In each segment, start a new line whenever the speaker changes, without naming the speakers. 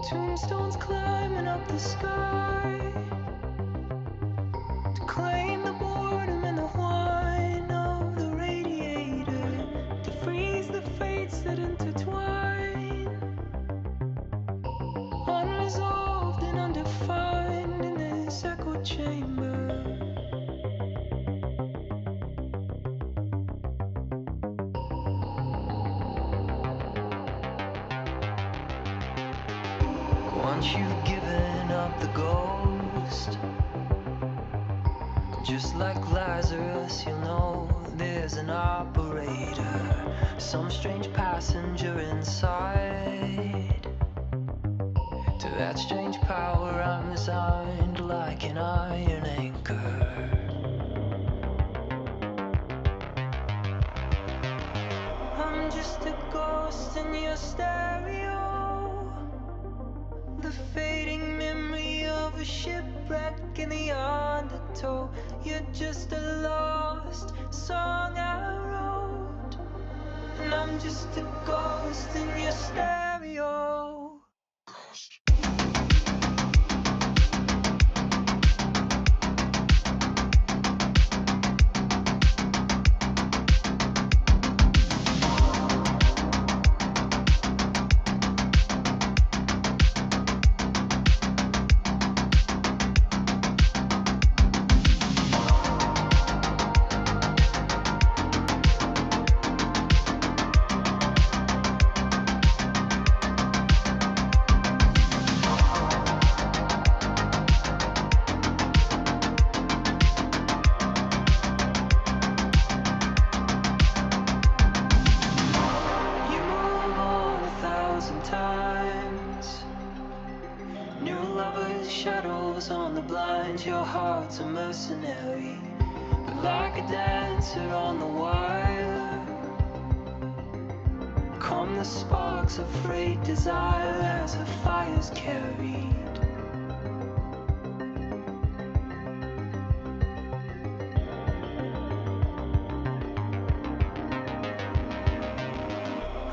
Tombstones climbing up the sky to claim the boredom and the whine of the radiator, to freeze the fates that intertwine, unresolved and undefined in this echo chamber. Once you've given up the ghost, just like Lazarus, you'll know there's an operator, some strange passenger inside. To that strange power I'm resigned like an iron anchor. I'm just a ghost in your stereo, the fading memory of a shipwreck in the undertow. You're just a lost song I wrote, and I'm just a ghost in your stereo. Your heart's a mercenary, but like a dancer on the wire, come the sparks of frayed desire as a fire's carried.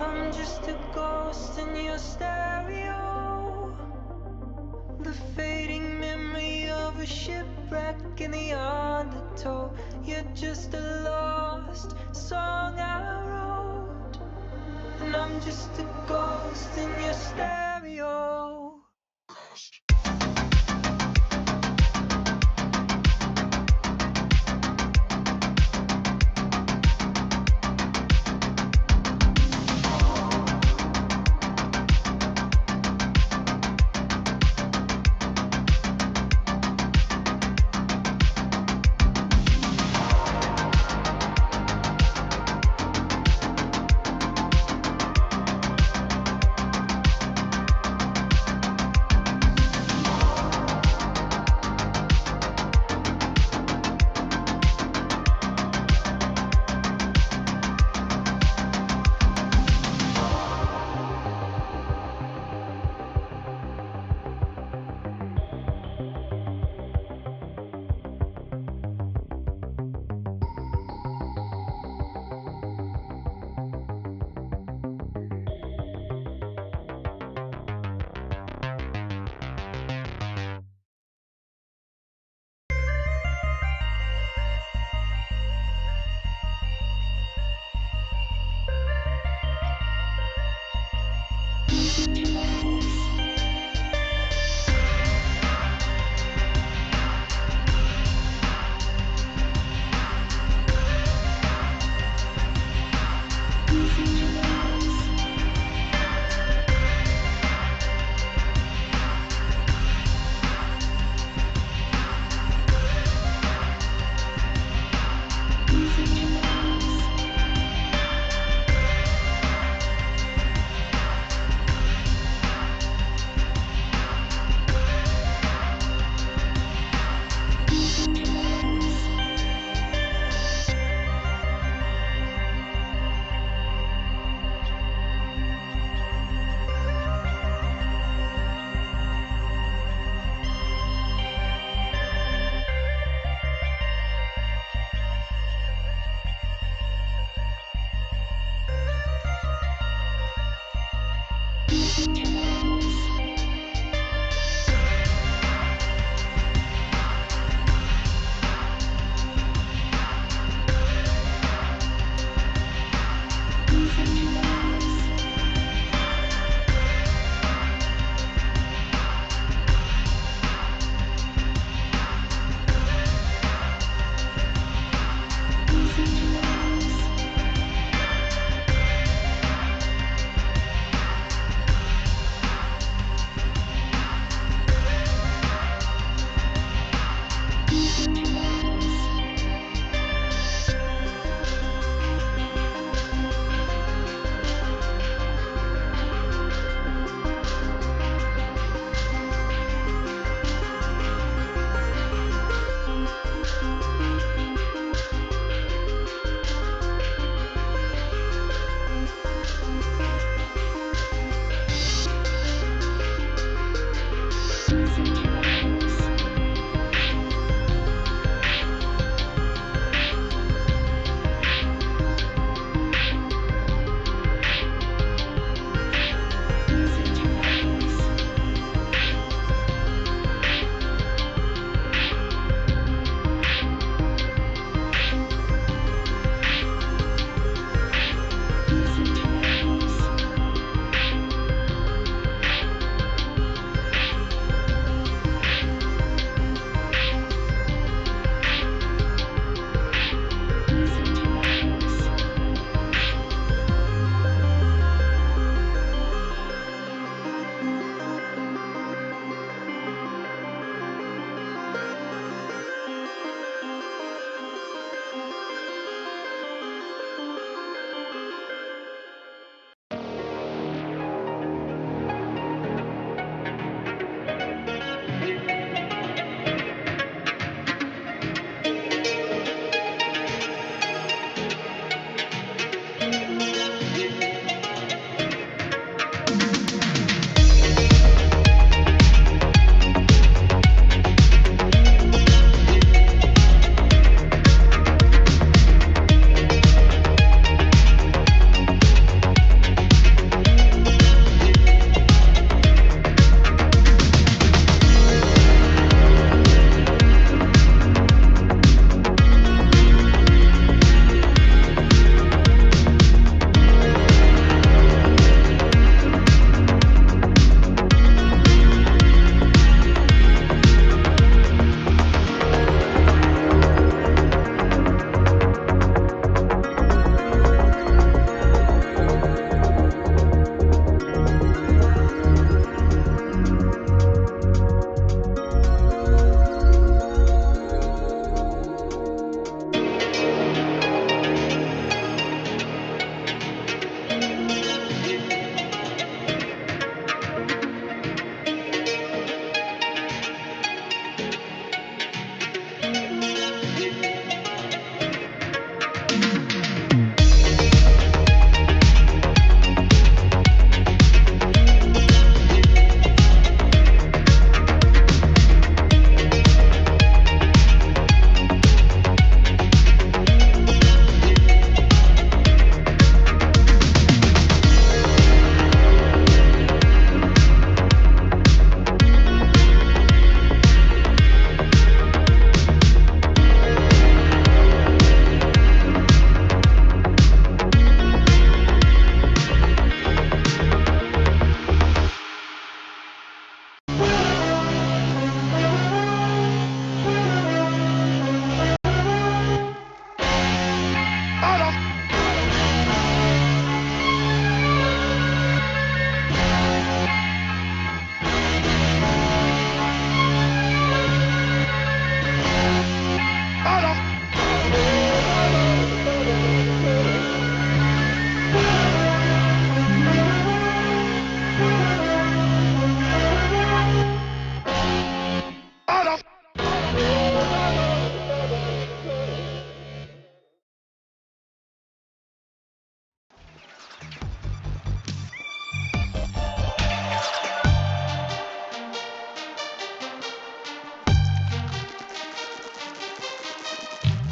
I'm just a ghost in your stereo, the fading memory of a shipwreck in the undertow. You're just a lost song I wrote, and I'm just a ghost in your stereo.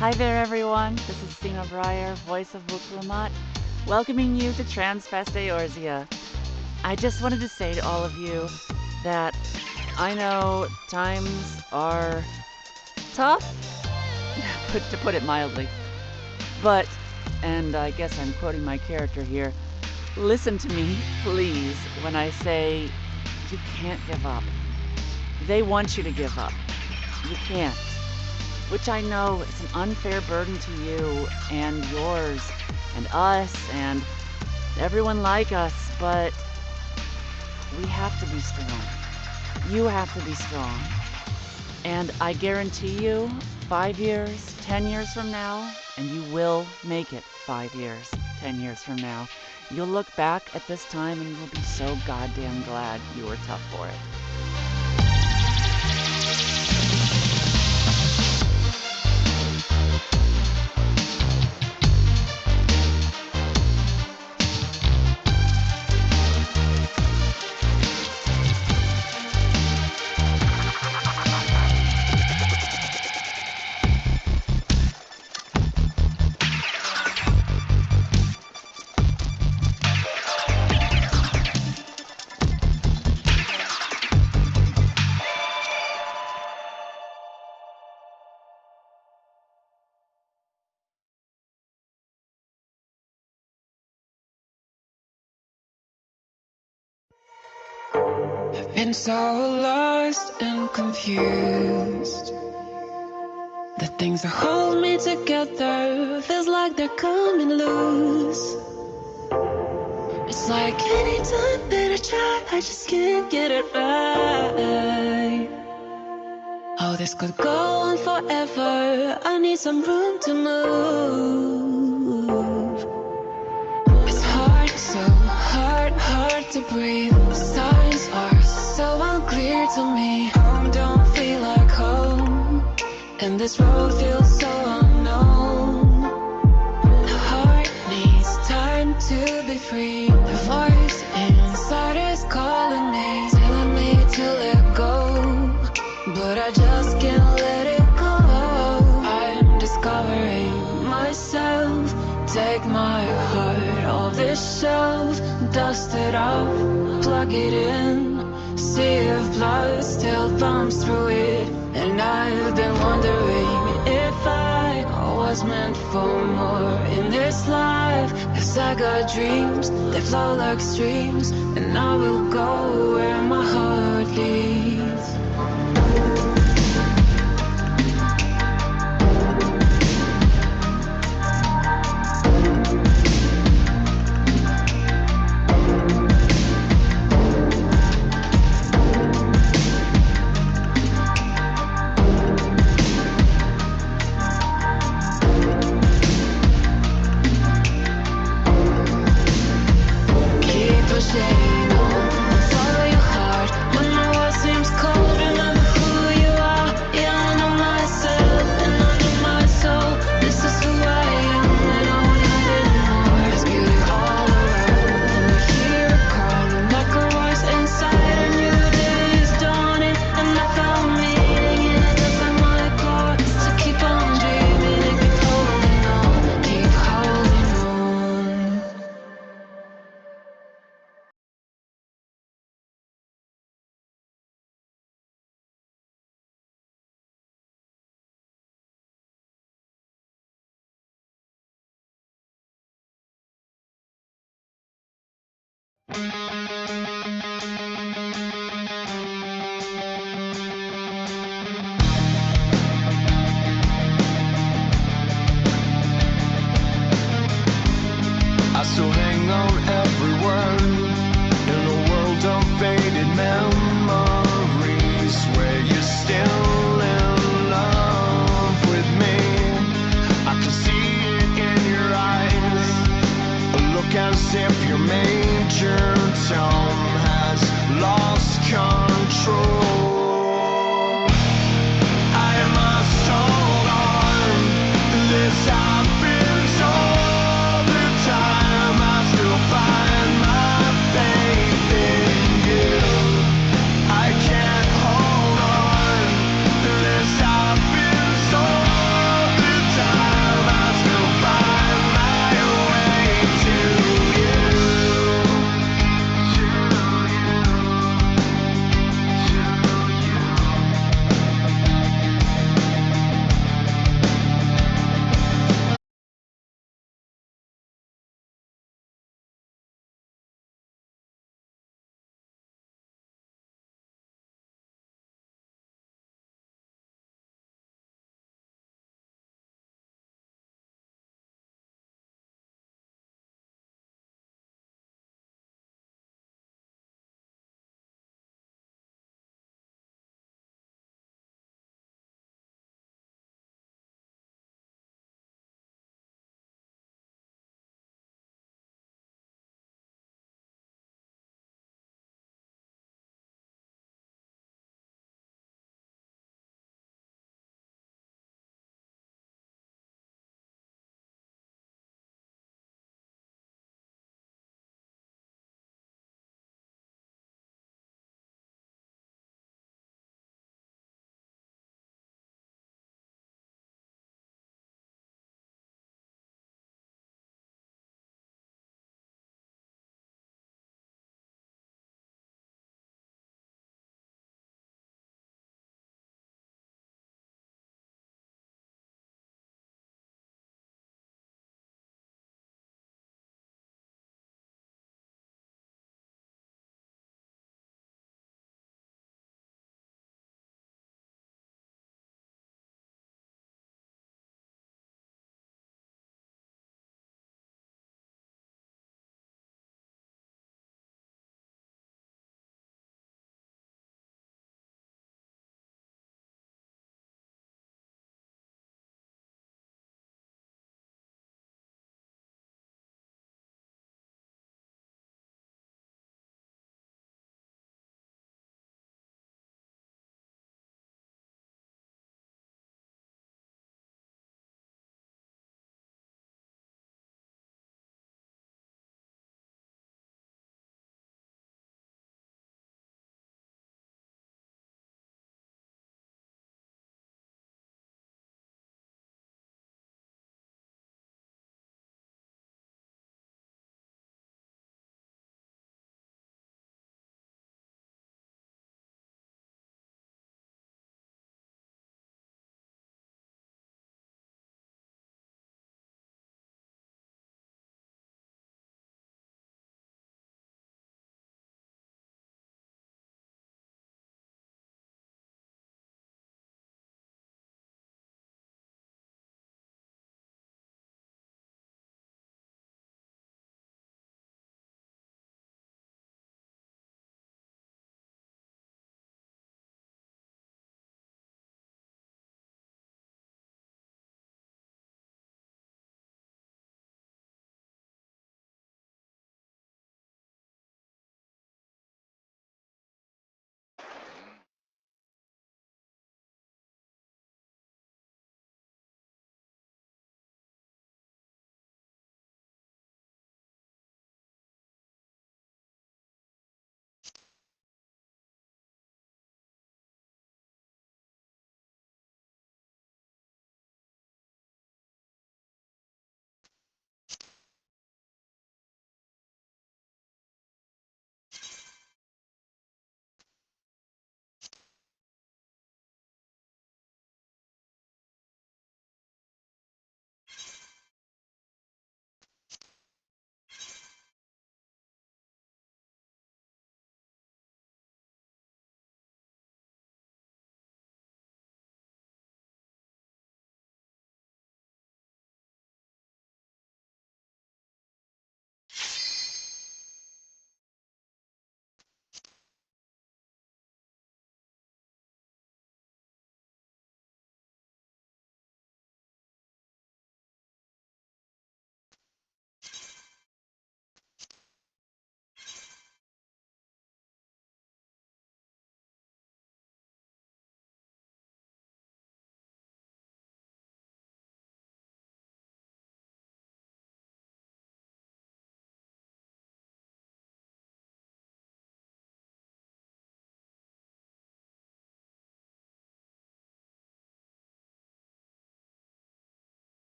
Hi there, everyone. This is Sima Breyer, voice of Wuklamat, welcoming you to Transfest Eorzea. I just wanted to say to all of you that I know times are tough, to put it mildly, but, and I guess I'm quoting my character here, listen to me, please, when I say you can't give up. They want you to give up. You can't. Which I know is an unfair burden to you and yours and us and everyone like us, but we have to be strong. You have to be strong. And I guarantee you, 5 years, 10 years from now, and you will make it 5 years, 10 years from now, you'll look back at this time and you'll be so goddamn glad you were tough for it.
I've been so lost and confused. The things that hold me together feels like they're coming loose. It's like anytime that I try, I just can't get it right. Oh, this could go on forever. I need some room to move. It's hard, so hard to breathe. The signs are so unclear to me. Home don't feel like home, and this road feels so unknown. The heart needs time to be free. The voice inside is calling me, telling me to let go, but I just can't let it go. I'm discovering myself. Take my heart off this shelf, dust it off, plug it in, see if blood still pumps through it. And I've been wondering if I was meant for more in this life. 'Cause I got dreams, they flow like streams, and I will go where my heart leads. Follow your heart when the world seems cold. Remember who you are. Yeah, I know myself and I know my soul. This is who I am and I won't hide anymore. There's beauty all around and I hear it calling like a voice inside. A new day is dawning and I found meaning in it. Just like my core. So keep on dreaming and keep holding on. Keep holding on.
I still hang on every word in a world of faded memories where you're still in love with me. I can see it in your eyes, a look as if your major Tom has lost control. I must hold on, this I've been told. The time I still find my faith in you.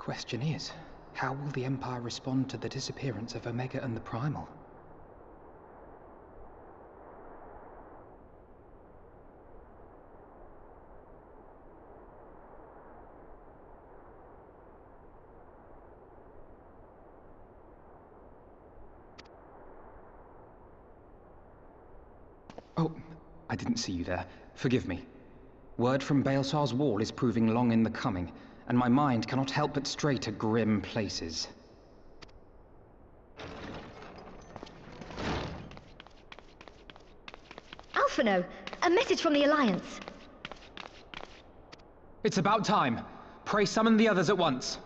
question is, how will the Empire respond to the disappearance of Omega and the Primal? Oh, I didn't see you there. Forgive me. Word from Baelsar's wall is proving long in the coming, and my mind cannot help but stray to grim places.
Alphino, a message from the Alliance.
It's about time. Pray summon the others at once.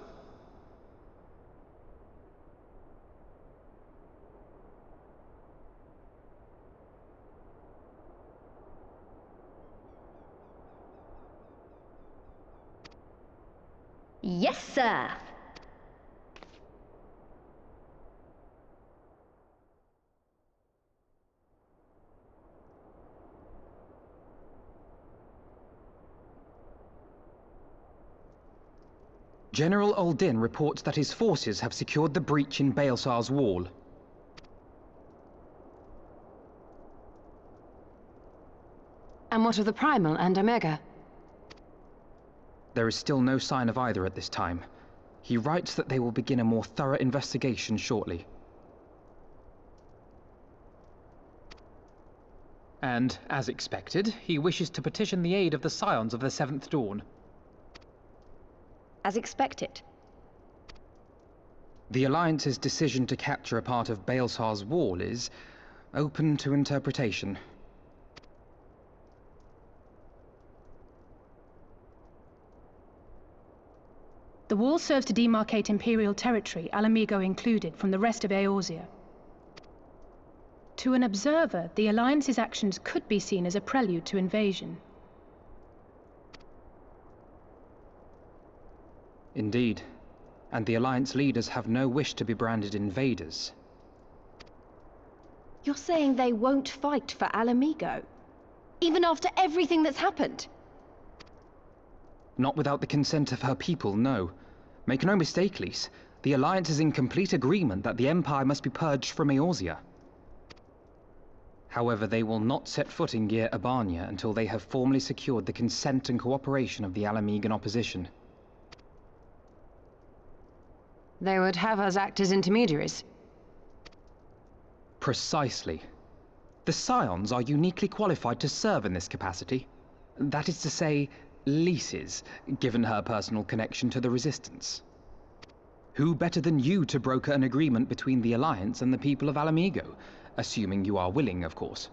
Yes, sir.
General Uldin reports that his forces have secured the breach in Baelsar's wall.
And what of the Primal and Omega?
There is still no sign of either at this time. He writes that they will begin a more thorough investigation shortly. And, as expected, he wishes to petition the aid of the Scions of the Seventh Dawn.
As expected.
The Alliance's decision to capture a part of Baelsar's wall is open to interpretation.
The wall serves to demarcate Imperial territory, Alamigo included, from the rest of Eorzea. To an observer, the Alliance's actions could be seen as a prelude to invasion.
Indeed. And the Alliance leaders have no wish to be branded invaders.
You're saying they won't fight for Alamigo? Even after everything that's happened?
Not without the consent of her people, no. Make no mistake, Lys. The Alliance is in complete agreement that the Empire must be purged from Eorzea. However, they will not set foot in Gyr Abania until they have formally secured the consent and cooperation of the Alamigan opposition.
They would have us act as intermediaries.
Precisely. The Scions are uniquely qualified to serve in this capacity. That is to say, Lys's, given her personal connection to the Resistance. Who better than you to broker an agreement between the Alliance and the people of Alamigo? Assuming you are willing, of course.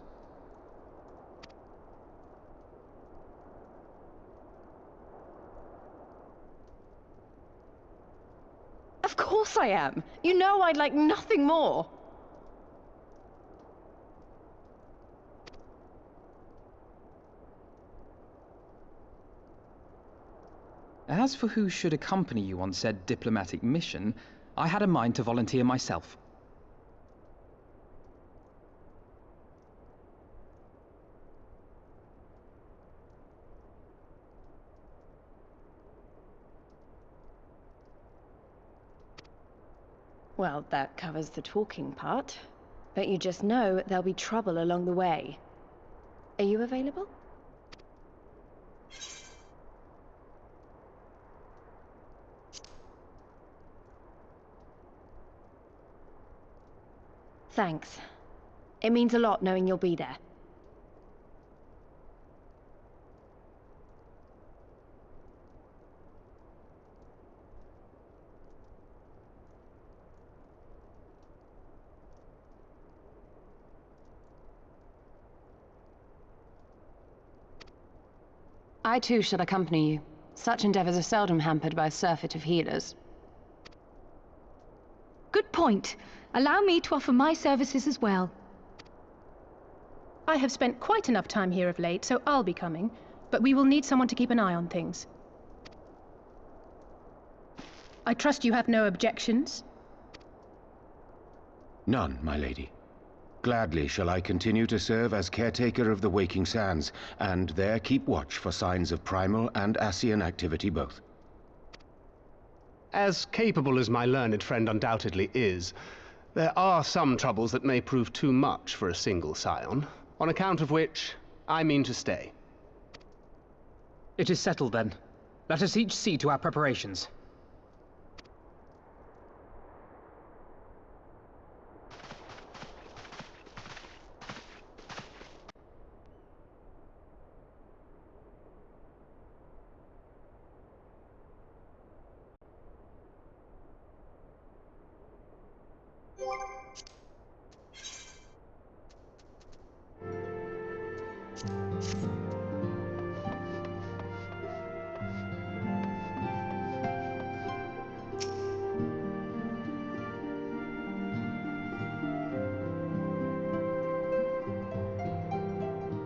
Of course I am. You know I'd like nothing more.
As for who should accompany you on said diplomatic mission, I had a mind to volunteer myself.
Well, that covers the talking part. But you just know there'll be trouble along the way. Are you available? Thanks. It means a lot knowing you'll be there.
I too shall accompany you. Such endeavors are seldom hampered by a surfeit of healers.
Good point. Allow me to offer my services as well. I have spent quite enough time here of late, so I'll be coming. But we will need someone to keep an eye on things. I trust you have no objections?
None, my lady. Gladly shall I continue to serve as caretaker of the Waking Sands, and there keep watch for signs of primal and Ascian activity both.
As capable as my learned friend undoubtedly is, there are some troubles that may prove too much for a single scion, on account of which I mean to stay.
It is settled then. Let us each see to our preparations.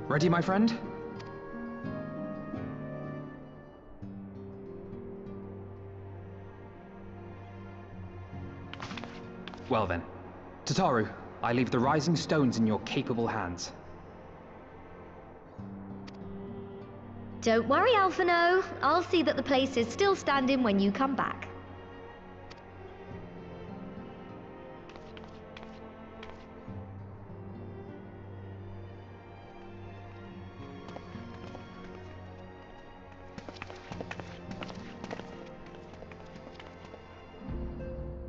Ready, my friend? Well then. Tataru, I leave the rising stones in your capable hands.
Don't worry, Alphino. I'll see that the place is still standing when you come back.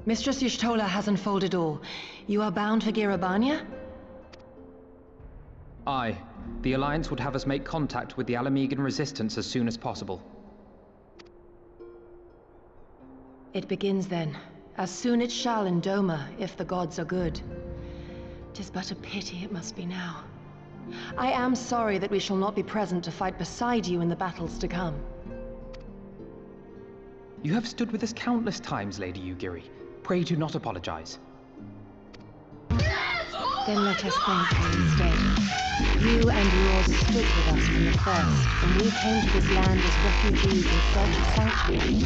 Mistress Y'shtola has unfolded all. You are bound for Girabania?
Aye. The Alliance would have us make contact with the Alamegan resistance as soon as possible.
It begins then. As soon it shall in Doma, if the gods are good. 'Tis but a pity it must be now. I am sorry that we shall not be present to fight beside you in the battles to come.
You have stood with us countless times, Lady Yugiri. Pray do not apologize.
Then let us thank you instead. You and yours stood with us from the first, when we came to this land as refugees in search of sanctuary.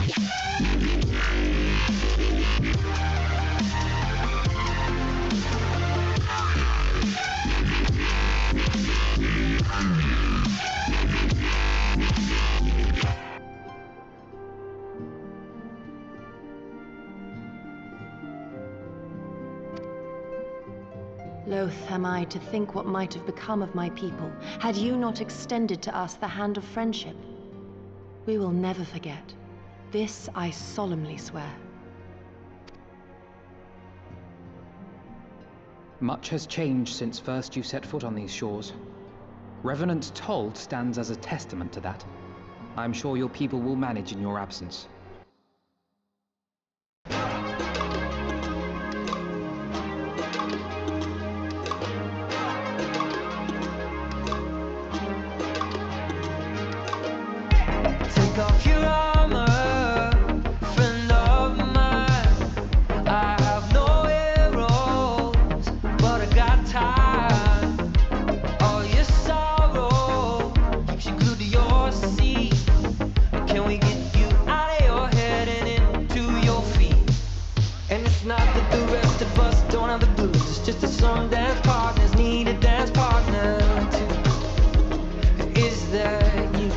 Loath am I to think what might have become of my people, had you not extended to us the hand of friendship. We will never forget. This I solemnly swear.
Much has changed since first you set foot on these shores. Revenant's toll stands as a testament to that. I'm sure your people will manage in your absence.
Take off your armor, friend of mine. I have no arrows, but I got time. All your sorrow keeps you glued to your seat. Can we get you out of your head and into your feet? And it's not that the rest of us don't have the blues. It's just that some dance partners need a dance partner too. Is that you?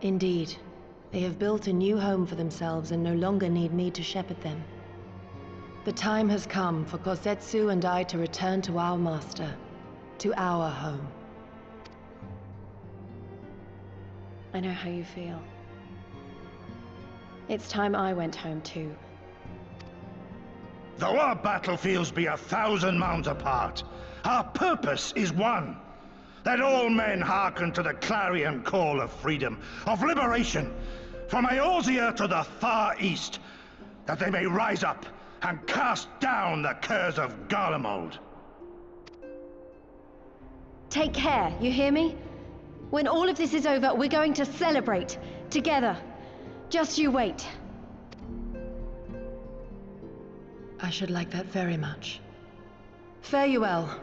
Indeed. They have built a new home for themselves and no longer need me to shepherd them. The time has come for Kosetsu and I to return to our master, to our home.
I know how you feel. It's time I went home too.
Though our battlefields be 1,000 mounds apart, our purpose is one. Let all men hearken to the clarion call of freedom, of liberation, from Eorzea to the far east, that they may rise up and cast down the curse of Garlemald.
Take care, you hear me? When all of this is over, we're going to celebrate, together. Just you wait.
I should like that very much. Fare you well.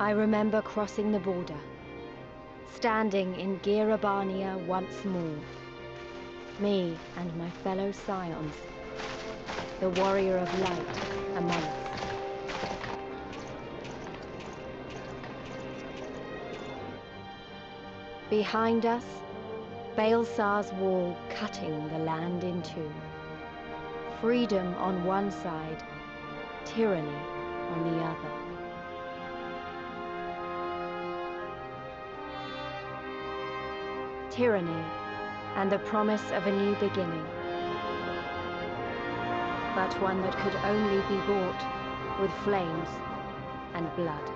I remember crossing the border, standing in Girabania once more. Me and my fellow scions, the warrior of light among us. Behind us, Baelsar's wall cutting the land in two. Freedom on one side, tyranny on the other. Tyranny and the promise of a new beginning. But one that could only be bought with flames and blood.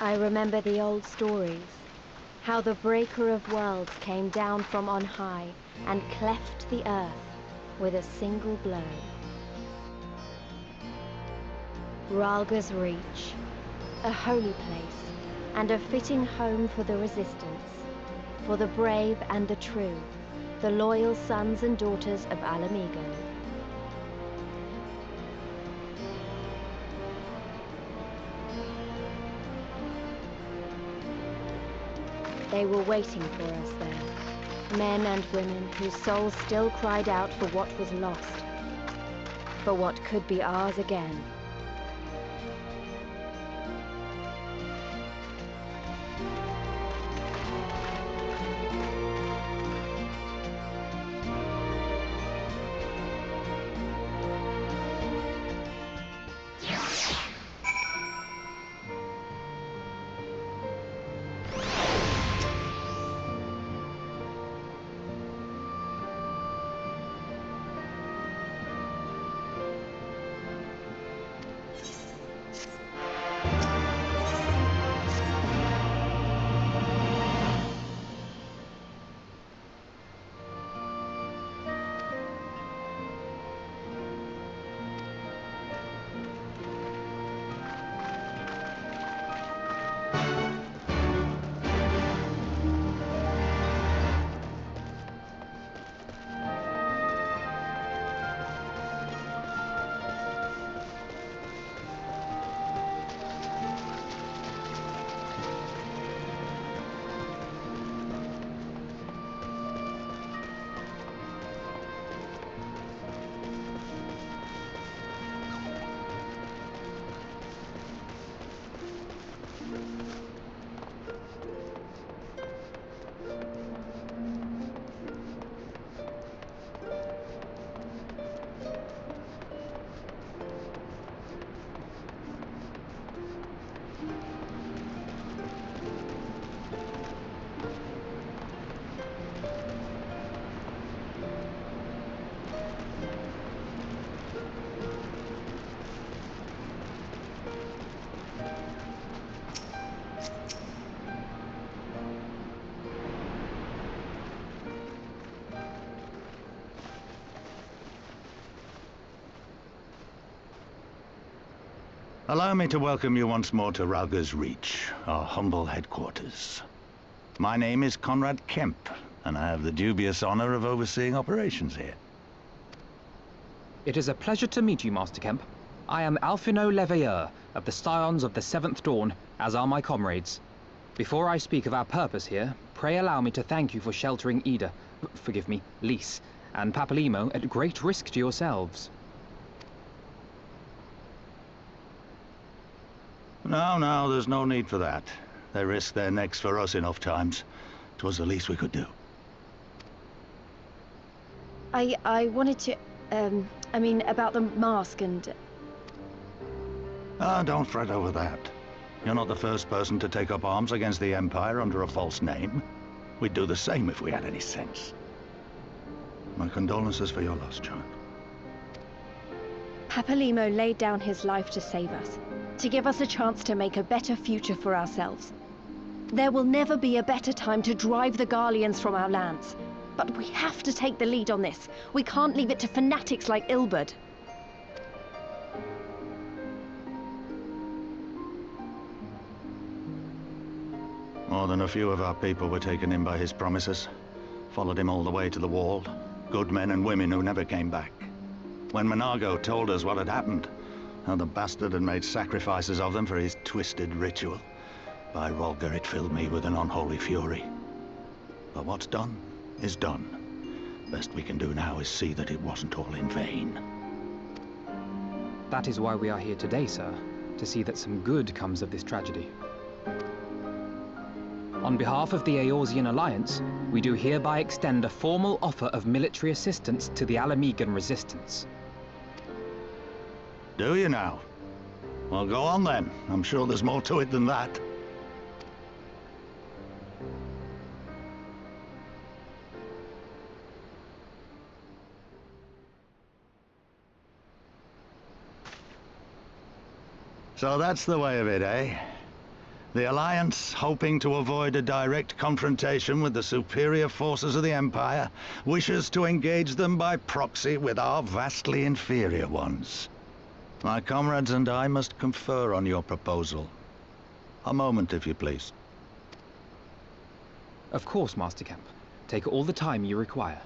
I remember the old stories, how the Breaker of Worlds came down from on high and cleft the earth with a single blow. Ralga's Reach, a holy place and a fitting home for the Resistance, for the brave and the true, the loyal sons and daughters of Alamigo. They were waiting for us there, men and women whose souls still cried out for what was lost, for what could be ours again.
Allow me to welcome you once more to Ralga's Reach, our humble headquarters. My name is Conrad Kemp, and I have the dubious honor of overseeing operations here.
It is a pleasure to meet you, Master Kemp. I am Alphino Leveilleur of the Scions of the Seventh Dawn, as are my comrades. Before I speak of our purpose here, pray allow me to thank you for sheltering Ida, forgive me, Lys, and Papalimo at great risk to yourselves.
No, there's no need for that. They risked their necks for us enough times. 'Twas the least we could do.
I wanted to, about the mask and...
Don't fret over that. You're not the first person to take up arms against the Empire under a false name. We'd do the same if we had any sense. My condolences for your loss, child.
Papalimo laid down his life to save us, to give us a chance to make a better future for ourselves. There will never be a better time to drive the Garleans from our lands. But we have to take the lead on this. We can't leave it to fanatics like Ilberd.
More than a few of our people were taken in by his promises. Followed him all the way to the wall. Good men and women who never came back. When Monago told us what had happened, how the bastard had made sacrifices of them for his twisted ritual, by Rhalga it filled me with an unholy fury. But what's done is done. Best we can do now is see that it wasn't all in vain.
That is why we are here today, sir, to see that some good comes of this tragedy. On behalf of the Eorzean Alliance, we do hereby extend a formal offer of military assistance to the Alamigan resistance.
Do you now? Well, go on then. I'm sure there's more to it than that. So that's the way of it, eh? The Alliance, hoping to avoid a direct confrontation with the superior forces of the Empire, wishes to engage them by proxy with our vastly inferior ones. My comrades and I must confer on your proposal. A moment, if you please.
Of course, Master Camp. Take all the time you require.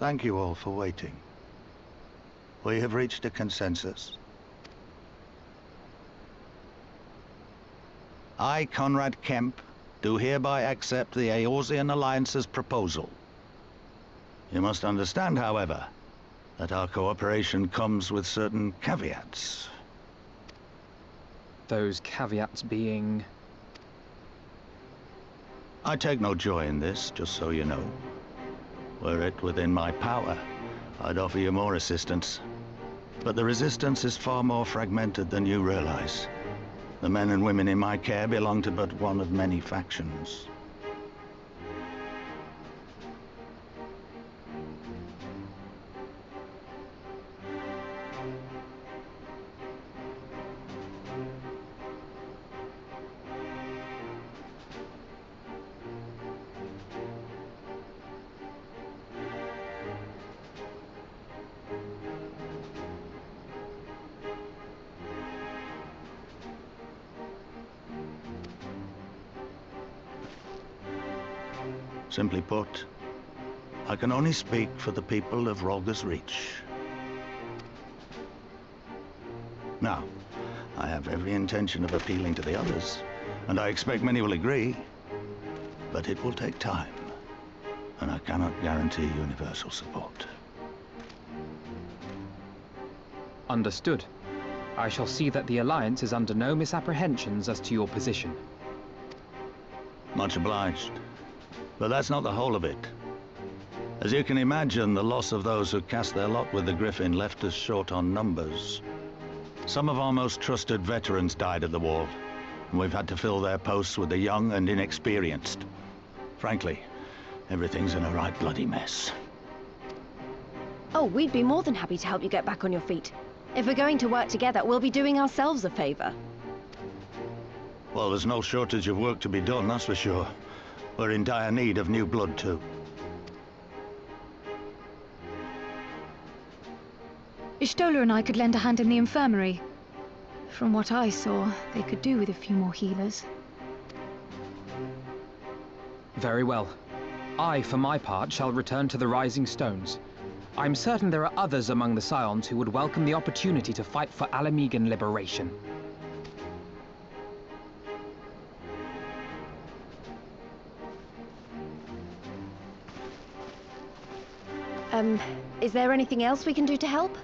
Thank you all for waiting. We have reached a consensus. I, Conrad Kemp, do hereby accept the Eorzean Alliance's proposal. You must understand, however, that our cooperation comes with certain caveats.
Those caveats being...
I take no joy in this, just so you know. Were it within my power, I'd offer you more assistance. But the Resistance is far more fragmented than you realize. The men and women in my care belong to but one of many factions. Simply put, I can only speak for the people of Rolga's Reach. Now, I have every intention of appealing to the others, and I expect many will agree, but it will take time, and I cannot guarantee universal support.
Understood. I shall see that the Alliance is under no misapprehensions as to your position.
Much obliged. But that's not the whole of it. As you can imagine, the loss of those who cast their lot with the Griffin left us short on numbers. Some of our most trusted veterans died at the wall, and we've had to fill their posts with the young and inexperienced. Frankly, everything's in a right bloody mess.
Oh, we'd be more than happy to help you get back on your feet. If we're going to work together, we'll be doing ourselves a favor.
Well, there's no shortage of work to be done, that's for sure. We're in dire need of new blood, too.
Ishtola and I could lend a hand in the infirmary. From what I saw, they could do with a few more healers.
Very well. I, for my part, shall return to the Rising Stones. I'm certain there are others among the Scions who would welcome the opportunity to fight for Alamegan liberation.
Is there anything else we can do to help?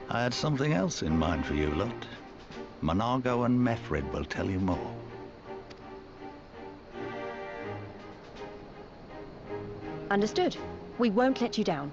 I had something else in mind for you lot. Monargo and Methrid will tell you more.
Understood. We won't let you down.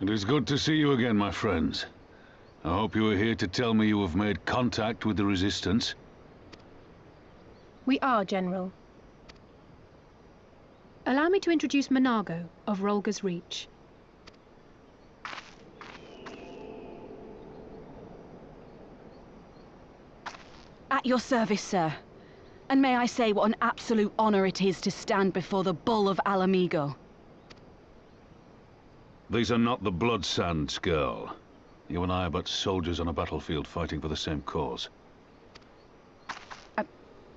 It is good to see you again, my friends. I hope you are here to tell me you have made contact with the Resistance.
We are, General. Allow me to introduce Monago of Rolga's Reach.
At your service, sir. And may I say what an absolute honor it is to stand before the Bull of Alamigo.
These are not the Blood Sands, girl. You and I are but soldiers on a battlefield fighting for the same cause.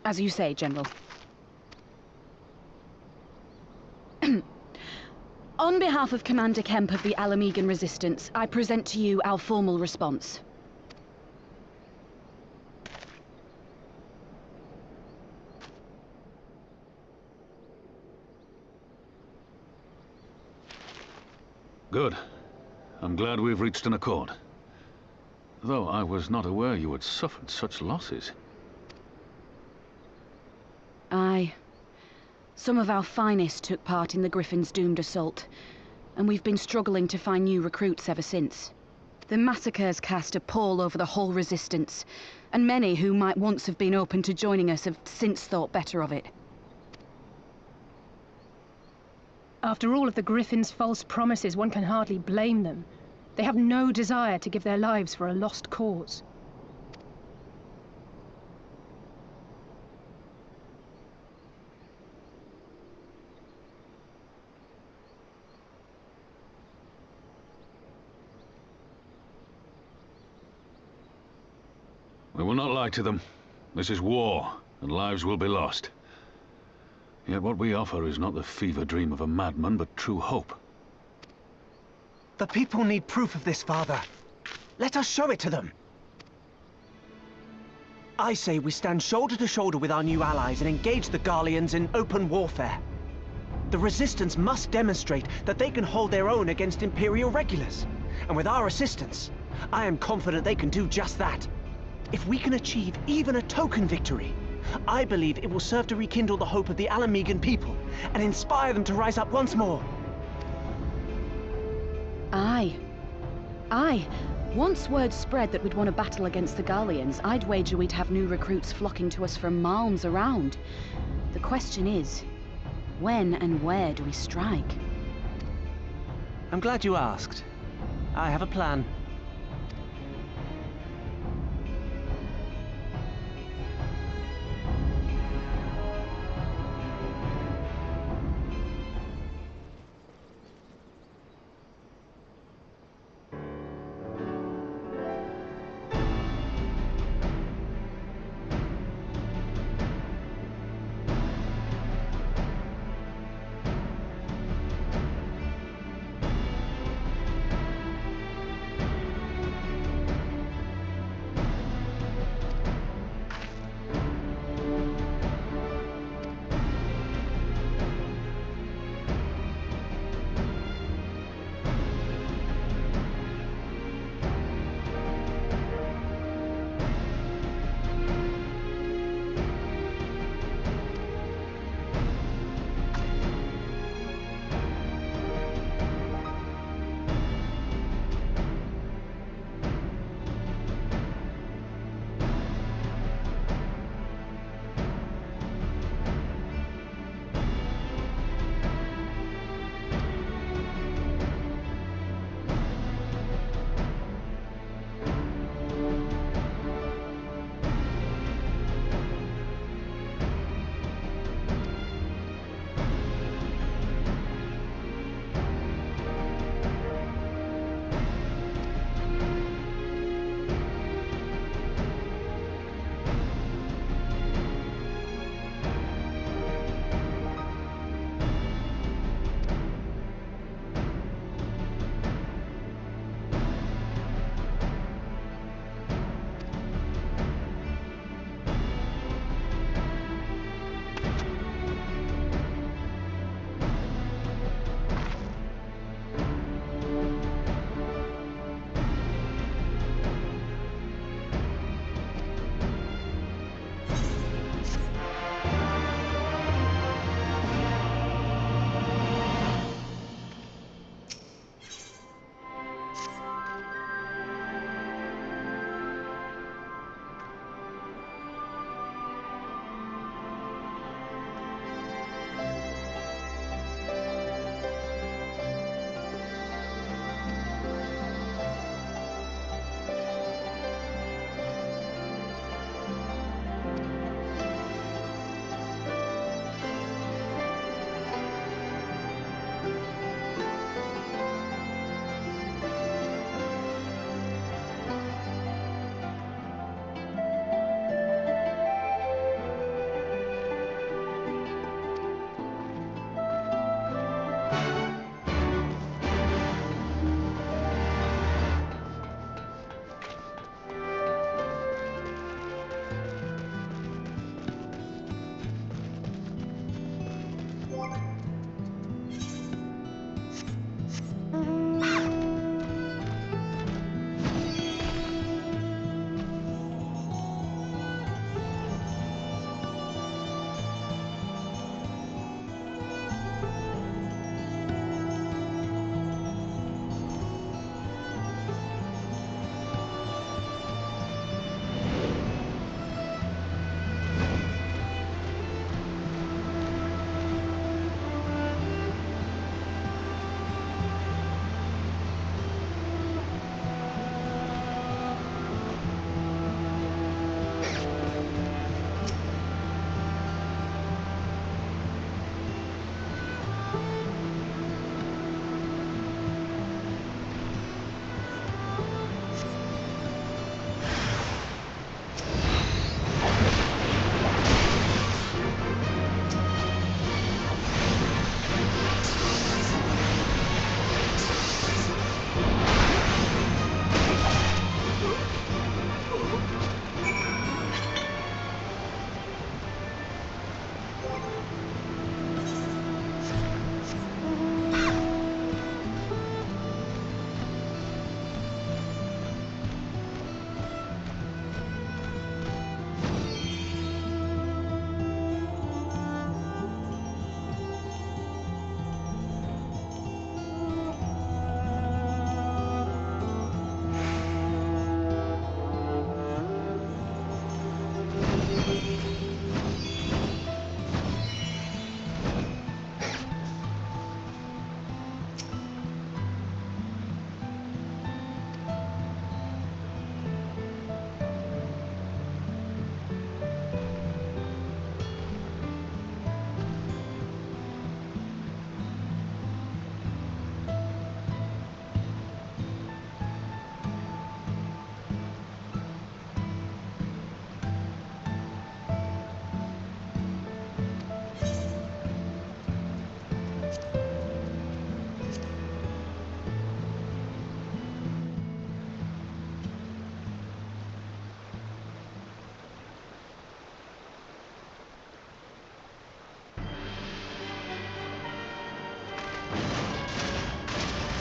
As you say, General. On behalf of Commander Kemp of the Alamigan Resistance, I present to you our formal response.
Good. I'm glad we've reached an accord. Though I was not aware you had suffered such losses.
Aye. Some of our finest took part in the Griffin's doomed assault, and we've been struggling to find new recruits ever since. The massacres cast a pall over the whole Resistance, and many who might once have been open to joining us have since thought better of it.
After all of the Griffin's false promises, one can hardly blame them. They have no desire to give their lives for a lost cause.
We will not lie to them. This is war, and lives will be lost. Yet what we offer is not the fever dream of a madman, but true hope.
The people need proof of this, Father. Let us show it to them. I say we stand shoulder to shoulder with our new allies and engage the Garleans in open warfare. The Resistance must demonstrate that they can hold their own against Imperial regulars. And with our assistance, I am confident they can do just that. If we can achieve even a token victory, I believe it will serve to rekindle the hope of the Alamigan people and inspire them to rise up once more.
Aye. Aye. Once word spread that we'd won a battle against the Garleans, I'd wager we'd have new recruits flocking to us from malms around. The question is, when and where do we strike?
I'm glad you asked. I have a plan.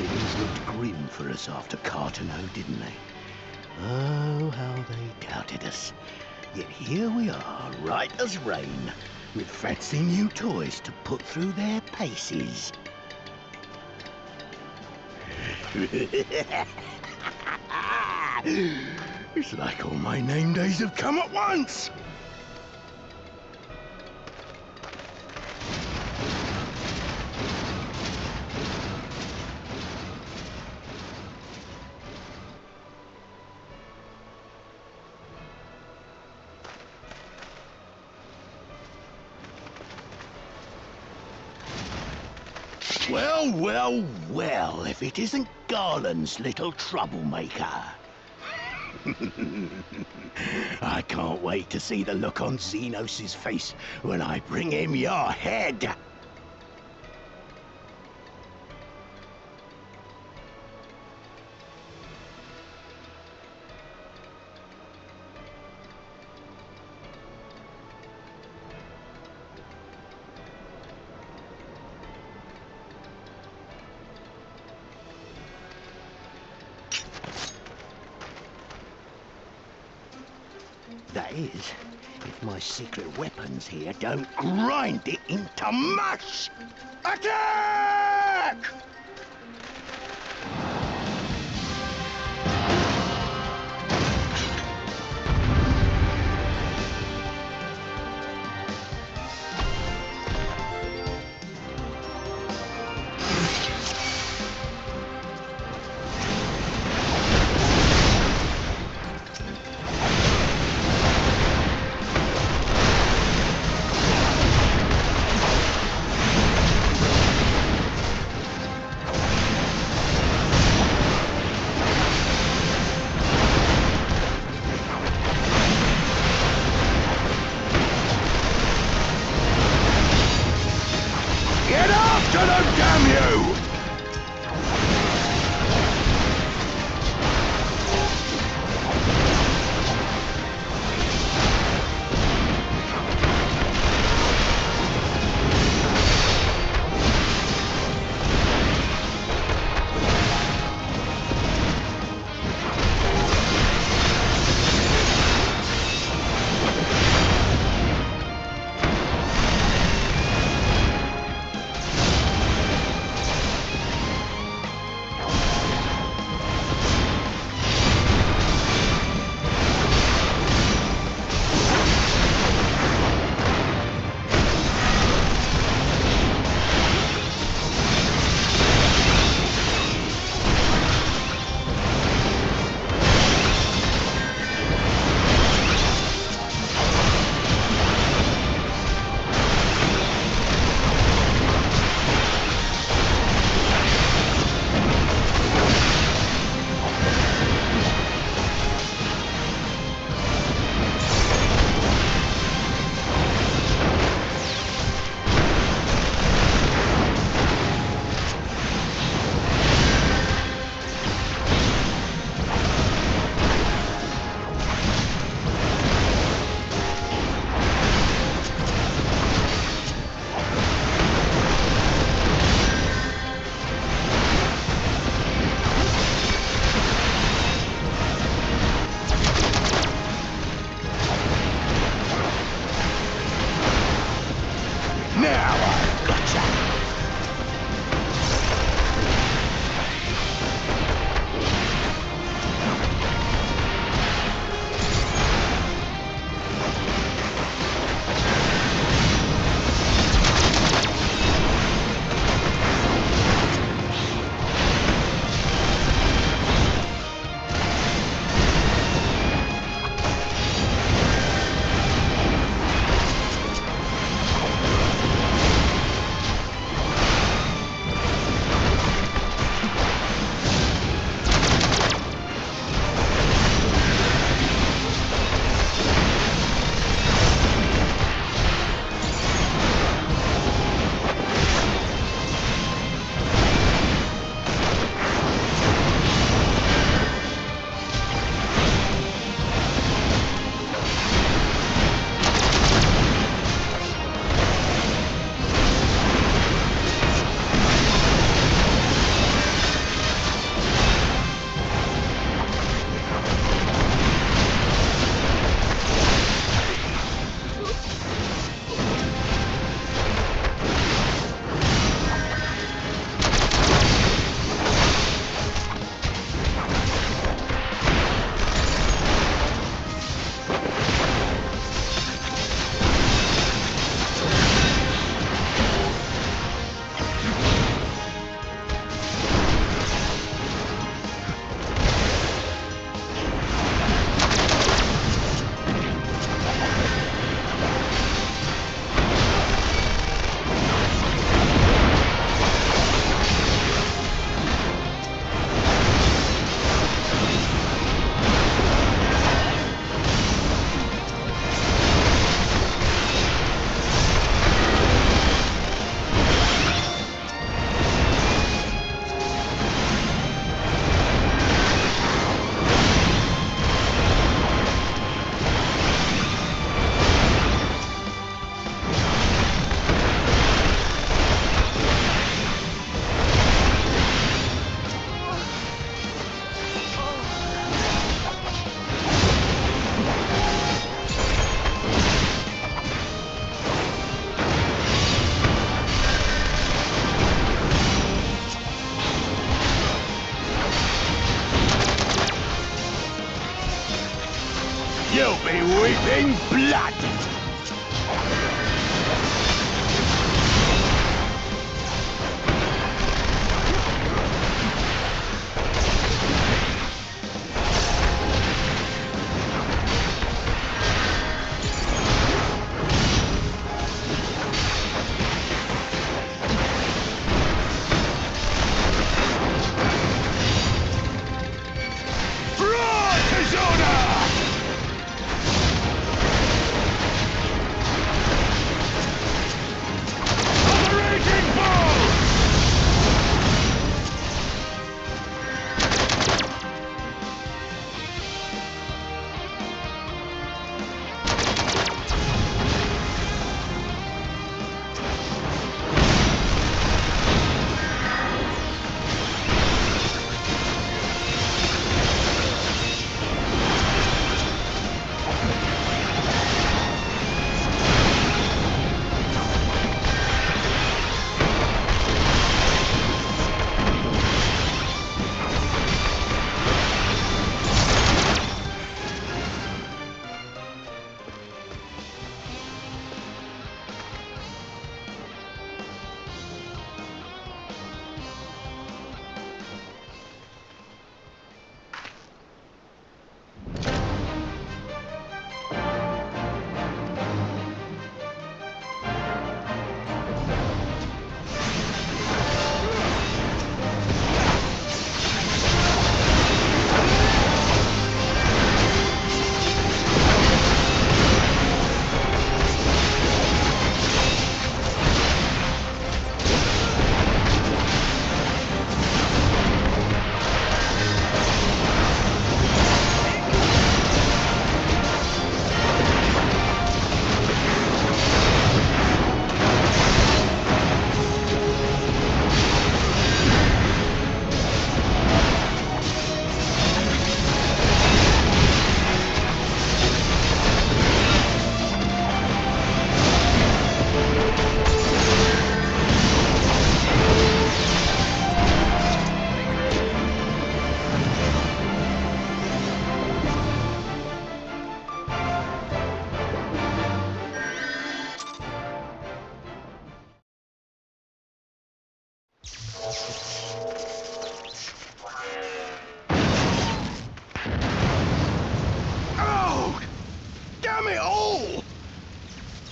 Things looked grim for us after Cartano, didn't they? Oh, how they doubted us. Yet here we are, right as rain, with fancy new toys to put through their paces. It's like all my name days have come at once! Well, well, well, if it isn't Garland's little troublemaker. I can't wait to see the look on Xenos' face when I bring him your head. That is, if my secret weapons here don't grind it into mush! Attack!
be weeping blood!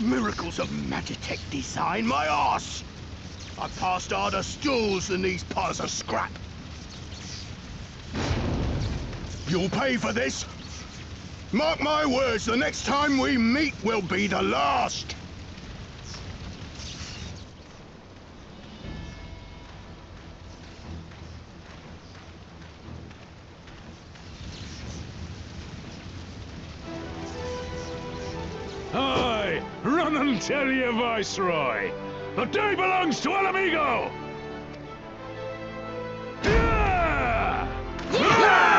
Miracles of Magitech design, my arse! I've passed harder stools than these piles of scrap. You'll pay for this. Mark my words, the next time we meet will be the last.
Aye, run and tell your Viceroy. The day belongs to El Amigo! Yeah! Yeah!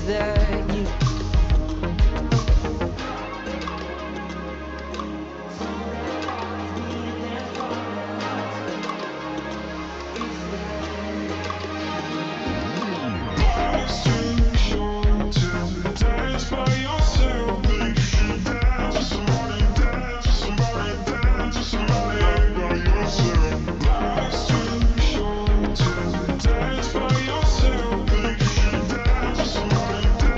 that you?
Dance by yourself, think you should dance with somebody.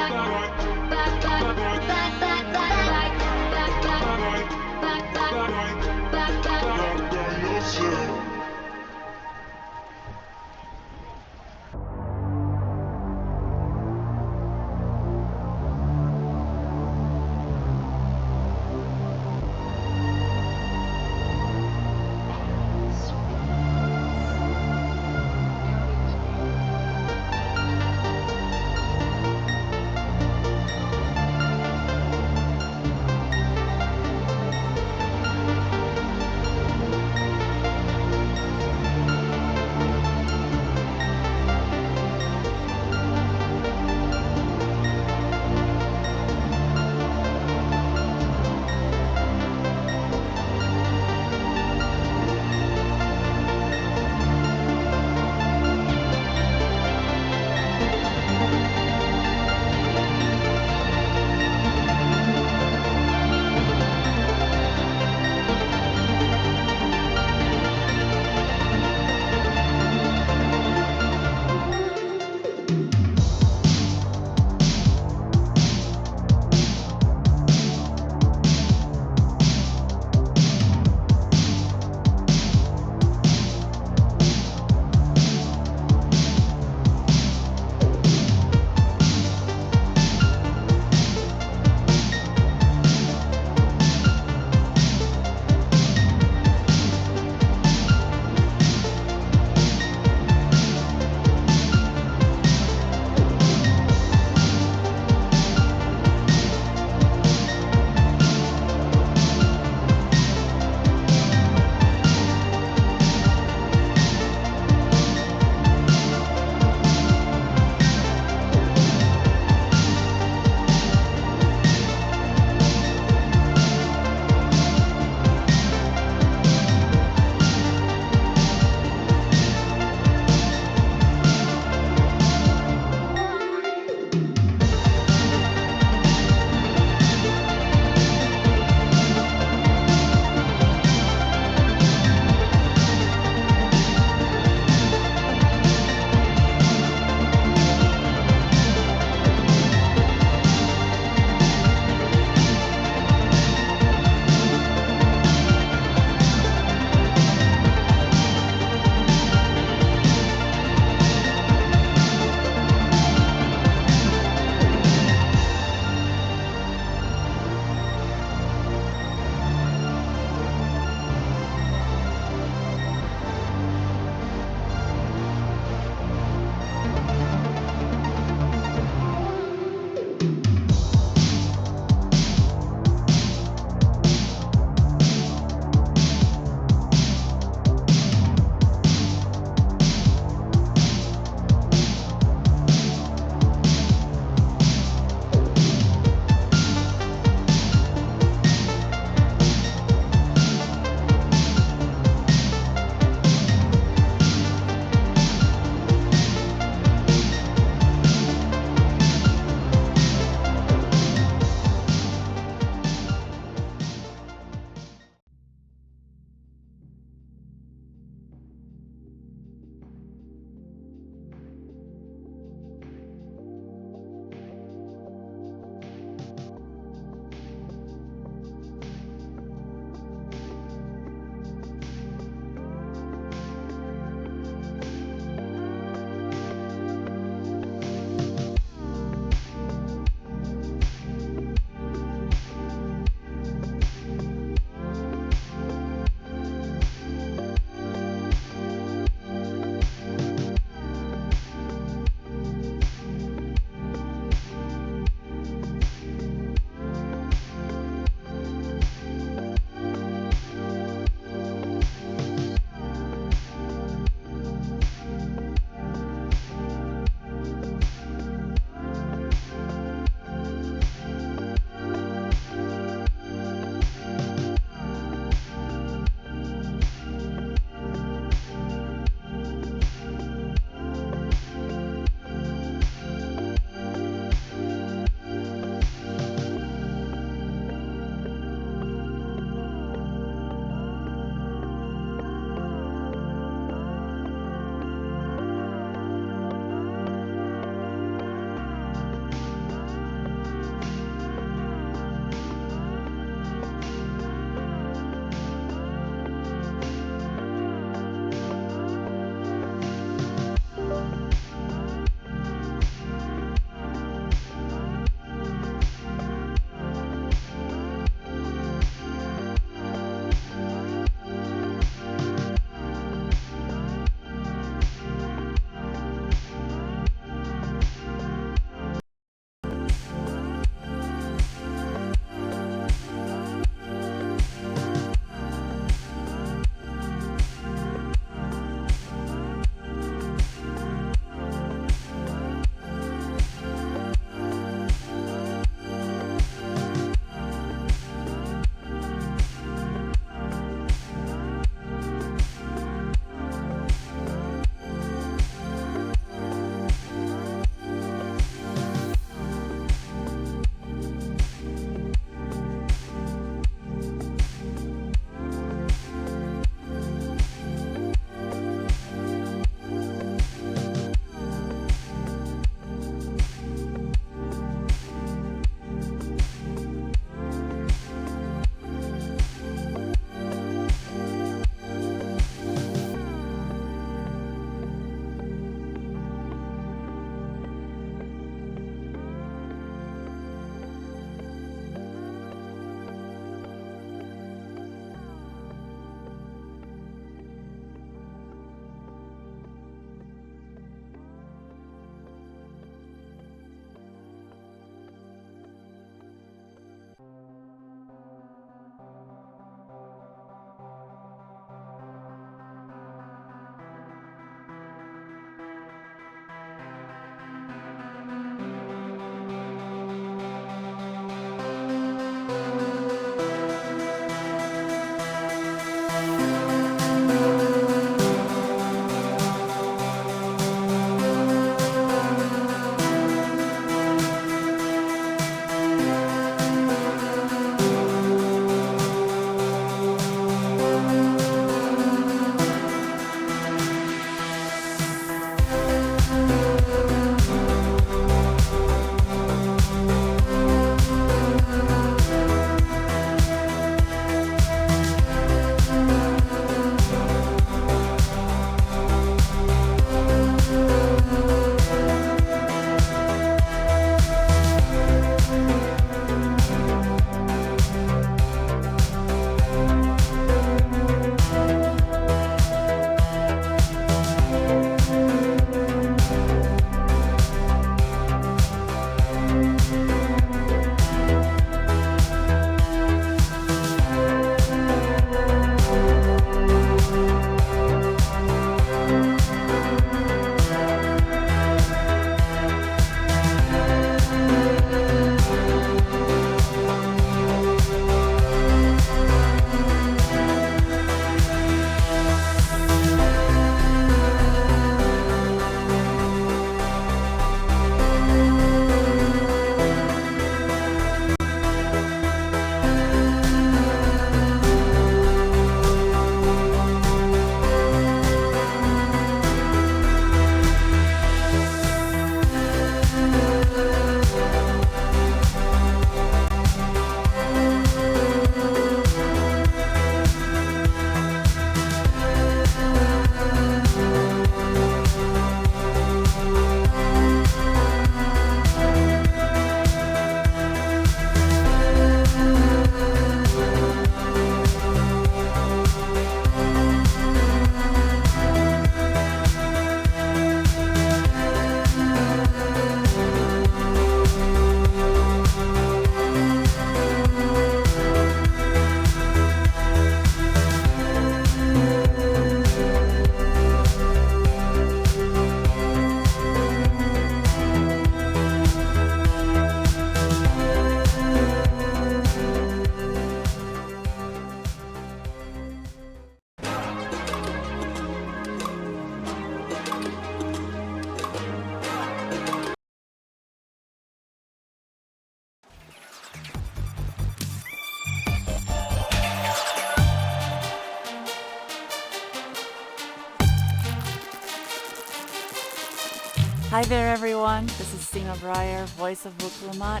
Hi there, everyone. This is Sima Breyer, voice of Wukulamat,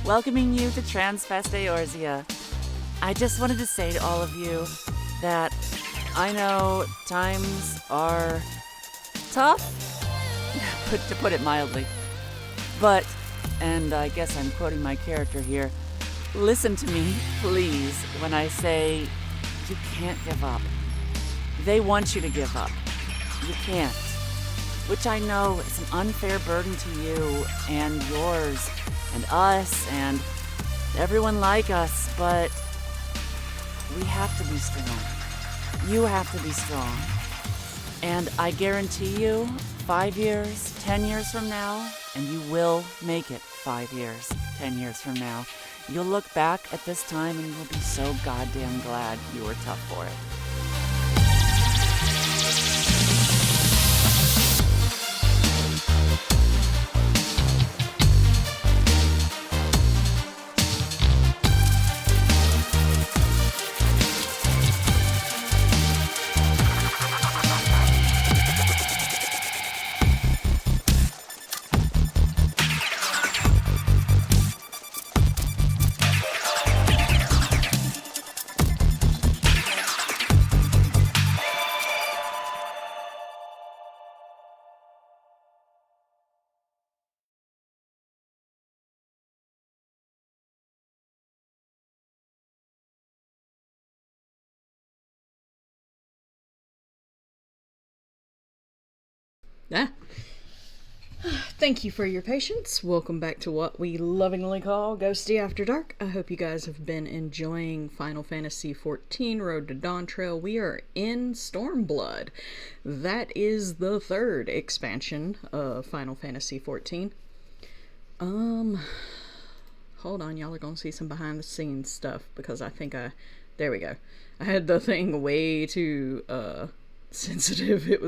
welcoming you to Transfest Eorzea. I just wanted to say to all of you that I know times are tough, to put it mildly, but, and I guess I'm quoting my character here, listen to me, please, when I say you can't give up. They want you to give up. You can't. Which I know is an unfair burden to you and yours and us and everyone like us, but we have to be strong. You have to be strong. And I guarantee you, 5 years, 10 years from now, and you will make it 5 years, 10 years from now, you'll look back at this time and you'll be so goddamn glad you were tough for it.
Thank you for your patience. Welcome back to what we lovingly call Ghosty After Dark. I hope you guys have been enjoying Final Fantasy XIV Road to Dawntrail. We are in Stormblood. That is the third expansion of Final Fantasy XIV. Hold on, y'all are gonna see some behind the scenes stuff because I think there we go. I had the thing way too sensitive. It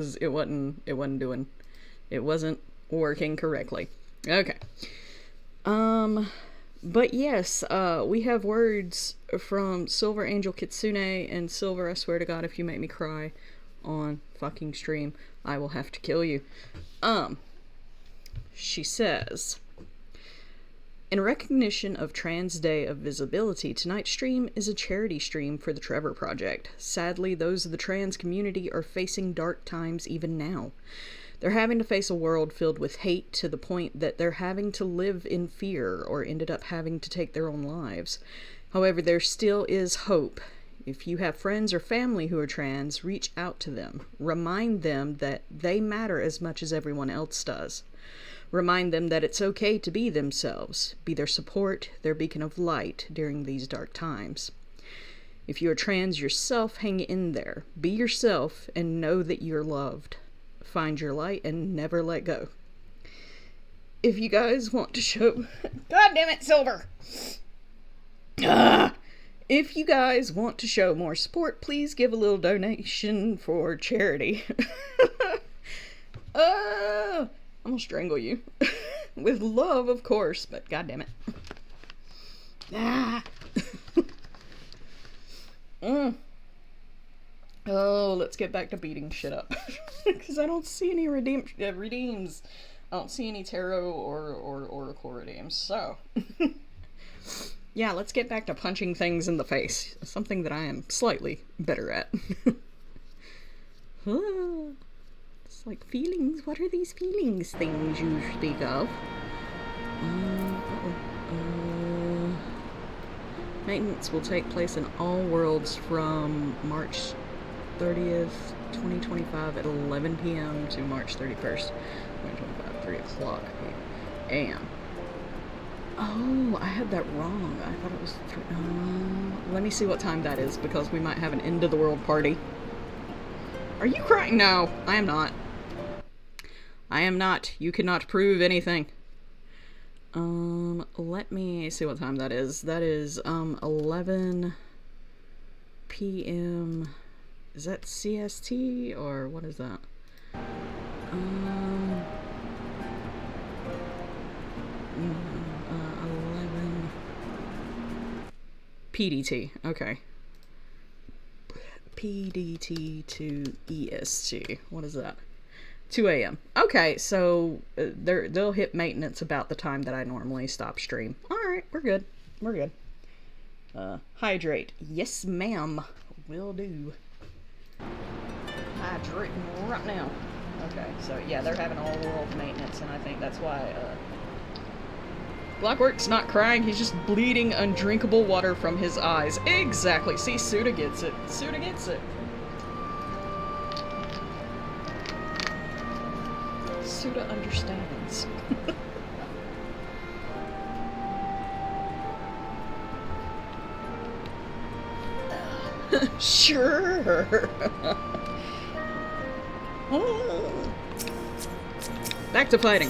wasn't working correctly. Okay. But yes, we have words from Silver Angel Kitsune, and Silver, I swear to God, if you make me cry on fucking stream, I will have to kill you. She says, in recognition of Trans Day of Visibility, tonight's stream is a charity stream for the Trevor Project. Sadly, those of the trans community are facing dark times even now. They're having to face a world filled with hate to the point that they're having to live in fear or ended up having to take their own lives. However, there still is hope. If you have friends or family who are trans, reach out to them. Remind them that they matter as much as everyone else does. Remind them that it's okay to be themselves. Be their support, their beacon of light during these dark times. If you are trans yourself, hang in there. Be yourself and know that you're loved. Find your light and never let go. If you guys want to show... God damn it, Silver! If you guys want to show more support, please give a little donation for charity. I'm gonna strangle you. With love, of course, but god damn it. Oh, let's get back to beating shit up. Because I don't see any redeems. I don't see any tarot or oracle redeems. So, yeah, let's get back to punching things in the face. Something that I am slightly better at. It's like feelings. What are these feelings things you speak of? Maintenance will take place in all worlds from March 30th, 2025 at 11 p.m. to March 31st, 2025, 3 o'clock a.m. Oh, I had that wrong. I thought it was... let me see what time that is, because we might have an end of the world party. Are you crying? No, I am not. I am not. You cannot prove anything. Let me see what time that is. That is, 11 p.m. Is that CST, or what is that? 11 PDT. Okay. PDT to EST. What is that? 2 a.m. Okay, so they'll hit maintenance about the time that I normally stop stream. Alright, we're good. We're good. Hydrate. Yes, ma'am. Will do. Hydrating right now. Okay, so yeah, they're having all world maintenance, and I think that's why, Blockwork's not crying, he's just bleeding undrinkable water from his eyes. Exactly. See, Suda gets it. Suda gets it. Suda understands. Sure. Back to fighting.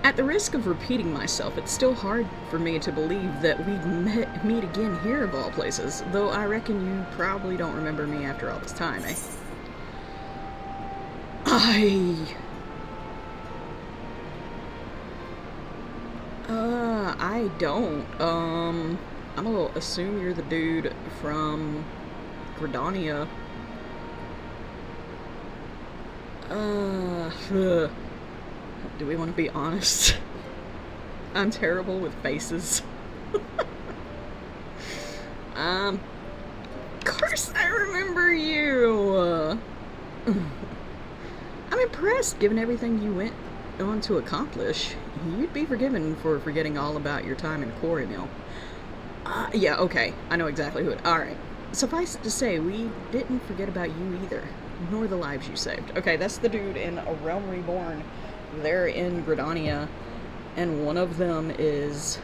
At the risk of repeating myself, it's still hard for me to believe that we'd meet again here of all places, though I reckon you probably don't remember me after all this time, eh? I don't. I'm gonna assume you're the dude from Gridania. Do we want to be honest? I'm terrible with faces. Of course I remember you! I'm impressed, given everything you went on to accomplish. You'd be forgiven for forgetting all about your time in Quarry Mill. Yeah, okay. I know exactly who it... Alright. Suffice it to say, we didn't forget about you either. Nor the lives you saved. Okay, that's the dude in A Realm Reborn. They're in Gridania, and one of them is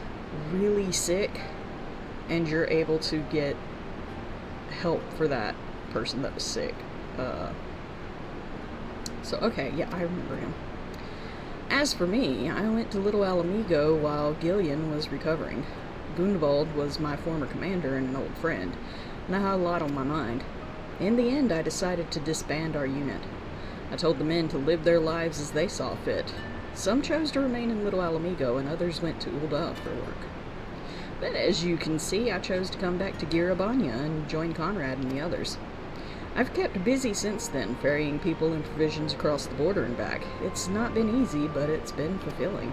really sick, and you're able to get help for that person that was sick. So, okay, yeah, I remember him. As for me, I went to Little Alamigo while Gillian was recovering. Gundevald was my former commander and an old friend, and I had a lot on my mind. In the end, I decided to disband our unit. I told the men to live their lives as they saw fit. Some chose to remain in Little Alamigo, and others went to Ulda for work. But as you can see, I chose to come back to Girabanya and join Conrad and the others. I've kept busy since then, ferrying people and provisions across the border and back. It's not been easy, but it's been fulfilling.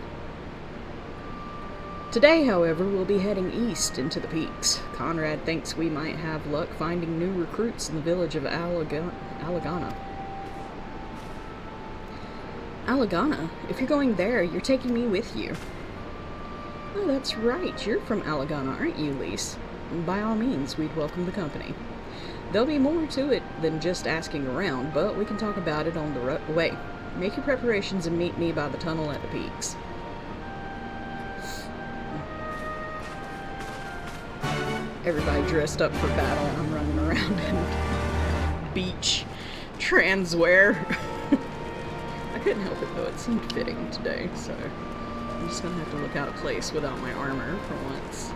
Today, however, we'll be heading east into the peaks. Conrad thinks we might have luck finding new recruits in the village of Alagana. Alagana? If you're going there, you're taking me with you. Oh, that's right. You're from Alagana, aren't you, Lise? By all means, we'd welcome the company. There'll be more to it than just asking around, but we can talk about it on the way. Make your preparations and meet me by the tunnel at the peaks. Everybody dressed up for battle, and I'm running around in beach transwear. I couldn't help it though, it seemed fitting today, so I'm just gonna have to look out of place without my armor for once.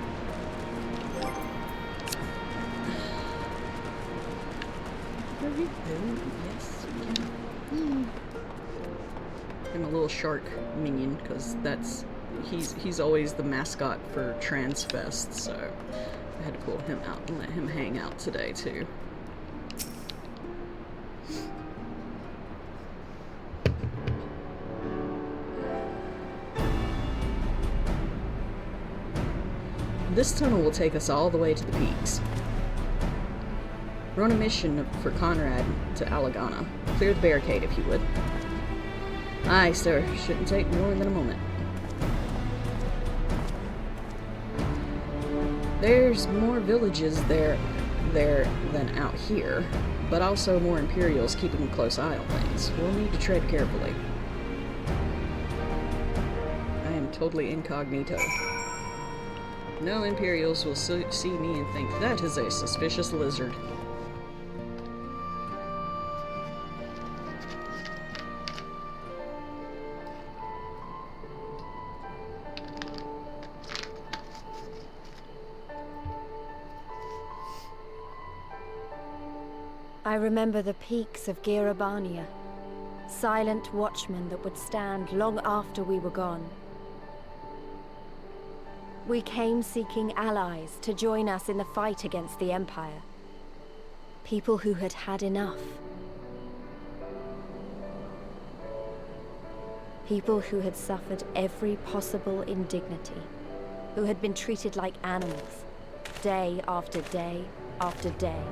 Yes, we can. I'm a little shark minion, because he's always the mascot for Transfest, so I had to pull him out and let him hang out today too. This tunnel will take us all the way to the peaks. We're on a mission for Conrad to Alagana. Clear the barricade if you would. Aye, sir. Shouldn't take more than a moment. There's more villages there than out here, but also more Imperials keeping a close eye on things. We'll need to tread carefully. I am totally incognito. No Imperials will see me and think that is a suspicious lizard.
I remember the peaks of Girabania, silent watchmen that would stand long after we were gone. We came seeking allies to join us in the fight against the Empire. People who had had enough. People who had suffered every possible indignity. Who had been treated like animals, day after day after day.